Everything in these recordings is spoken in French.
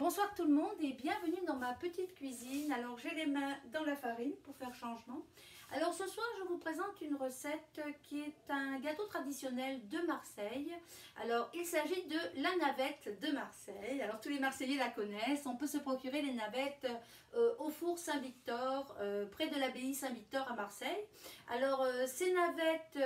Bonsoir tout le monde et bienvenue dans ma petite cuisine. Alors j'ai les mains dans la farine pour faire changement. Alors ce soir je vous présente une recette qui est un gâteau traditionnel de Marseille. Alors il s'agit de la navette de Marseille. Alors tous les Marseillais la connaissent. On peut se procurer les navettes au four Saint-Victor, près de l'abbaye Saint-Victor à Marseille. Alors ces navettes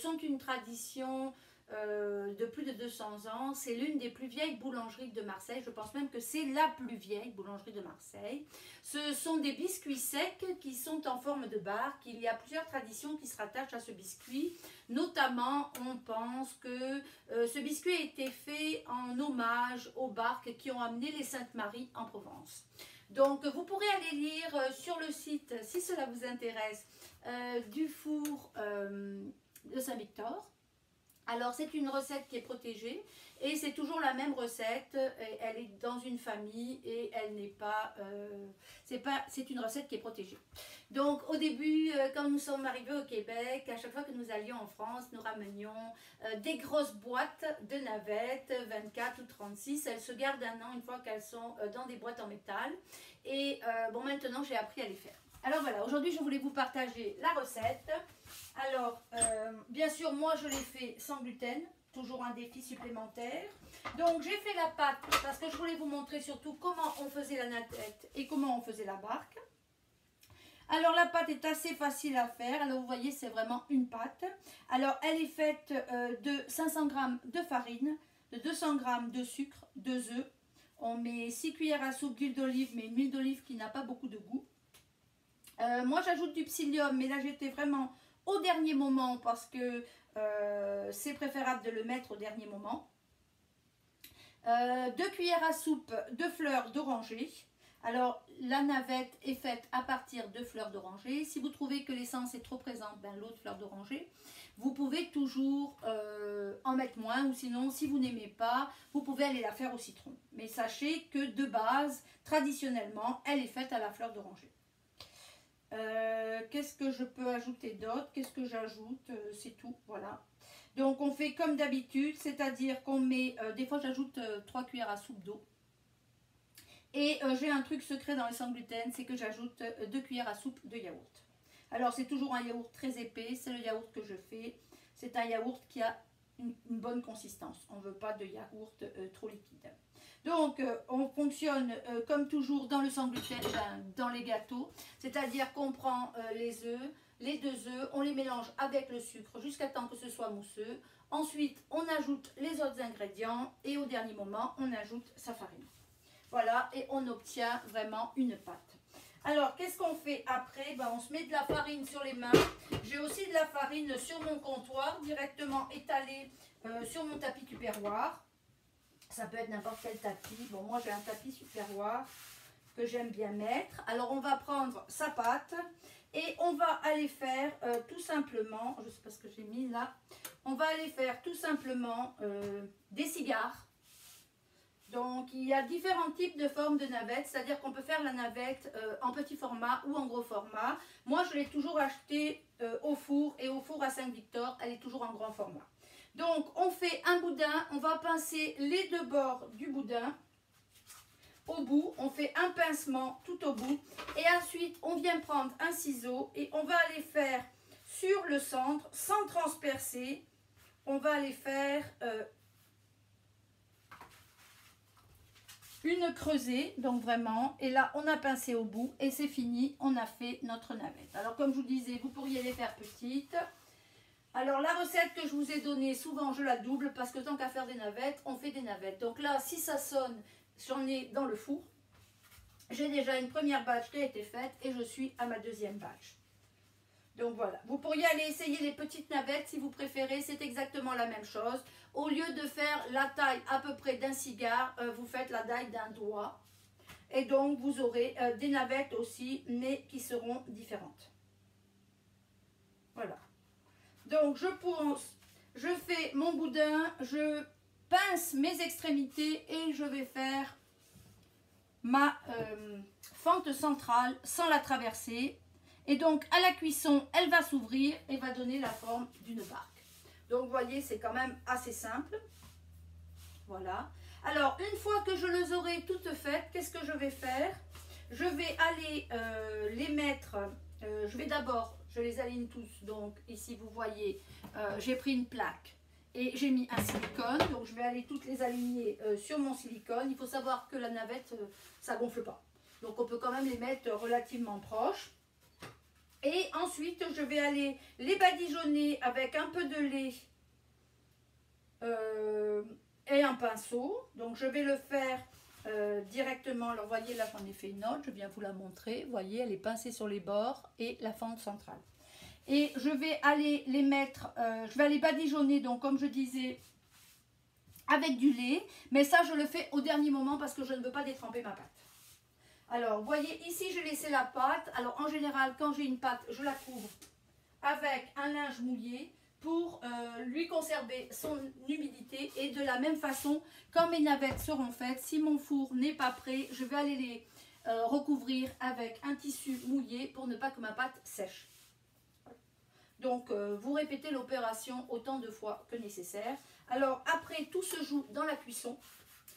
sont une tradition de plus de 200 ans. C'est l'une des plus vieilles boulangeries de Marseille. Je pense même que c'est la plus vieille boulangerie de Marseille. Ce sont des biscuits secs qui sont en forme de barque. Il y a plusieurs traditions qui se rattachent à ce biscuit. Notamment, on pense que ce biscuit a été fait en hommage aux barques qui ont amené les Saintes Maries en Provence. Donc, vous pourrez aller lire sur le site, si cela vous intéresse, du four de Saint-Victor. Alors c'est une recette qui est protégée et c'est toujours la même recette, elle est dans une famille et elle n'est pas, c'est une recette qui est protégée. Donc au début, quand nous sommes arrivés au Québec, à chaque fois que nous allions en France, nous ramenions des grosses boîtes de navettes, 24 ou 36, elles se gardent un an une fois qu'elles sont dans des boîtes en métal et bon maintenant j'ai appris à les faire. Alors voilà, aujourd'hui je voulais vous partager la recette. Alors, bien sûr, moi je l'ai fait sans gluten, toujours un défi supplémentaire. Donc j'ai fait la pâte parce que je voulais vous montrer surtout comment on faisait la navette et comment on faisait la barque. Alors la pâte est assez facile à faire, alors vous voyez c'est vraiment une pâte. Alors elle est faite de 500 g de farine, de 200 g de sucre, 2 œufs. On met 6 cuillères à soupe d'huile d'olive, mais une huile d'olive qui n'a pas beaucoup de goût. Moi j'ajoute du psyllium, mais là j'étais vraiment au dernier moment parce que c'est préférable de le mettre au dernier moment. 2 cuillères à soupe de fleurs d'oranger. Alors la navette est faite à partir de fleurs d'oranger. Si vous trouvez que l'essence est trop présente, ben, l'eau de fleurs d'oranger, vous pouvez toujours en mettre moins, ou sinon si vous n'aimez pas, vous pouvez aller la faire au citron. Mais sachez que de base, traditionnellement, elle est faite à la fleur d'oranger. Qu'est-ce que je peux ajouter d'autre? Qu'est-ce que j'ajoute? C'est tout, voilà. Donc on fait comme d'habitude, c'est-à-dire qu'on met, des fois j'ajoute 3 cuillères à soupe d'eau. Et j'ai un truc secret dans les sans gluten, c'est que j'ajoute 2 cuillères à soupe de yaourt. Alors c'est toujours un yaourt très épais, c'est le yaourt que je fais. C'est un yaourt qui a une bonne consistance. On ne veut pas de yaourt trop liquide. Donc on fonctionne comme toujours dans le sans gluten, dans les gâteaux. C'est-à-dire qu'on prend les œufs, les 2 œufs, on les mélange avec le sucre jusqu'à temps que ce soit mousseux. Ensuite on ajoute les autres ingrédients et au dernier moment on ajoute sa farine. Voilà, et on obtient vraiment une pâte. Alors, qu'est-ce qu'on fait après? Ben, on se met de la farine sur les mains. J'ai aussi de la farine sur mon comptoir, directement étalée sur mon tapis tupperware. Ça peut être n'importe quel tapis. Bon, moi, j'ai un tapis tupperware que j'aime bien mettre. Alors, on va prendre sa pâte et on va aller faire tout simplement, je ne sais pas ce que j'ai mis là, on va aller faire tout simplement des cigares. Donc, il y a différents types de formes de navettes, c'est-à-dire qu'on peut faire la navette en petit format ou en gros format. Moi, je l'ai toujours acheté au four et au four à Saint-Victor, elle est toujours en grand format. Donc, on fait un boudin, on va pincer les 2 bords du boudin au bout. On fait un pincement tout au bout et ensuite, on vient prendre un ciseau et on va aller faire sur le centre, sans transpercer, on va aller faire une creusée, donc vraiment, et là on a pincé au bout et c'est fini, on a fait notre navette. Alors comme je vous disais, vous pourriez les faire petites. Alors la recette que je vous ai donnée, souvent je la double parce que tant qu'à faire des navettes, on fait des navettes. Donc là, si ça sonne, j'en ai dans le four. J'ai déjà une première batch qui a été faite et je suis à ma deuxième batch. Donc voilà, vous pourriez aller essayer les petites navettes si vous préférez, c'est exactement la même chose. Au lieu de faire la taille à peu près d'un cigare, vous faites la taille d'un doigt. Et donc vous aurez des navettes aussi, mais qui seront différentes. Voilà. Donc je pense, je fais mon boudin, je pince mes extrémités et je vais faire ma fente centrale sans la traverser. Et donc à la cuisson, elle va s'ouvrir et va donner la forme d'une barque. Donc vous voyez, c'est quand même assez simple. Voilà. Alors, une fois que je les aurai toutes faites, qu'est-ce que je vais faire? Je vais aller les mettre, je vais d'abord, je les aligne tous. Donc ici, vous voyez, j'ai pris une plaque et j'ai mis un silicone. Donc je vais aller toutes les aligner sur mon silicone. Il faut savoir que la navette, ça gonfle pas. Donc on peut quand même les mettre relativement proches. Et ensuite, je vais aller les badigeonner avec un peu de lait et un pinceau. Donc je vais le faire directement. Alors voyez là, j'en ai fait une autre, je viens vous la montrer. Vous voyez, elle est pincée sur les bords et la fente centrale. Et je vais aller les mettre, je vais aller badigeonner, donc comme je disais, avec du lait. Mais ça, je le fais au dernier moment parce que je ne veux pas détremper ma pâte. Alors, vous voyez, ici, j'ai laissé la pâte. Alors, en général, quand j'ai une pâte, je la couvre avec un linge mouillé pour lui conserver son humidité. Et de la même façon, quand mes navettes seront faites, si mon four n'est pas prêt, je vais aller les recouvrir avec un tissu mouillé pour ne pas que ma pâte sèche. Donc, vous répétez l'opération autant de fois que nécessaire. Alors, après, tout se joue dans la cuisson.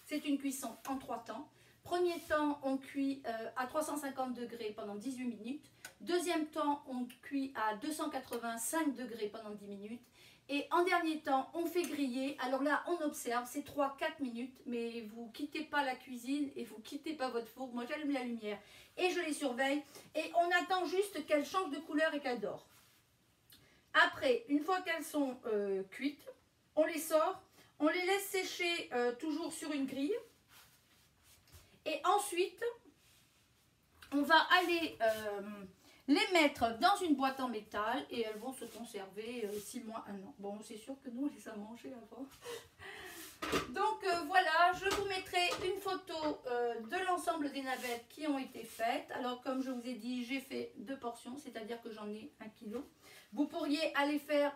C'est une cuisson en 3 temps. Premier temps, on cuit à 350 degrés pendant 18 minutes. Deuxième temps, on cuit à 285 degrés pendant 10 minutes. Et en dernier temps, on fait griller. Alors là, on observe, c'est 3-4 minutes, mais vous ne quittez pas la cuisine et vous ne quittez pas votre four. Moi, j'allume la lumière et je les surveille. Et on attend juste qu'elles changent de couleur et qu'elles dorent. Après, une fois qu'elles sont cuites, on les sort. On les laisse sécher toujours sur une grille. Et ensuite, on va aller les mettre dans une boîte en métal et elles vont se conserver 6 mois, 1 an. Bon, c'est sûr que nous, on les a mangées avant. Donc voilà, je vous mettrai une photo de l'ensemble des navettes qui ont été faites. Alors comme je vous ai dit, j'ai fait 2 portions, c'est-à-dire que j'en ai 1 kg. Vous pourriez aller faire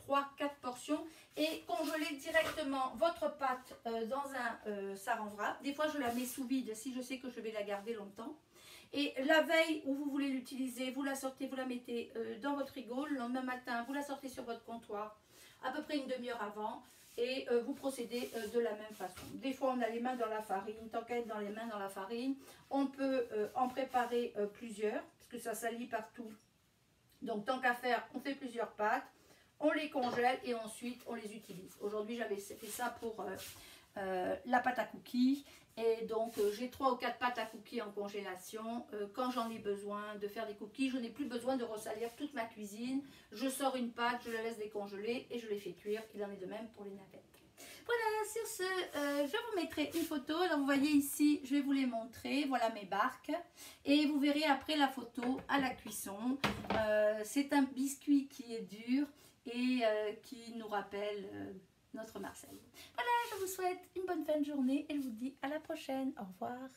3-4 portions et congeler directement votre pâte dans un sarran-wrap. Des fois, je la mets sous vide si je sais que je vais la garder longtemps. Et la veille où vous voulez l'utiliser, vous la sortez, vous la mettez dans votre frigo. Le lendemain matin, vous la sortez sur votre comptoir à peu près une demi-heure avant. Et vous procédez de la même façon. Des fois, on a les mains dans la farine. Tant qu'à être dans les mains dans la farine, on peut en préparer plusieurs, parce que ça salit partout. Donc, tant qu'à faire, on fait plusieurs pâtes, on les congèle et ensuite, on les utilise. Aujourd'hui, j'avais fait ça pour la pâte à cookies. Et donc, j'ai 3 ou 4 pâtes à cookies en congélation. Quand j'en ai besoin de faire des cookies, je n'ai plus besoin de ressalir toute ma cuisine. Je sors une pâte, je la laisse décongeler et je les fais cuire. Il en est de même pour les navettes. Voilà, sur ce, je vous mettrai une photo. Alors, vous voyez ici, je vais vous les montrer. Voilà mes barques. Et vous verrez après la photo à la cuisson. C'est un biscuit qui est dur et qui nous rappelle notre Marseille. Voilà, je vous souhaite une bonne fin de journée et je vous dis à la prochaine. Au revoir.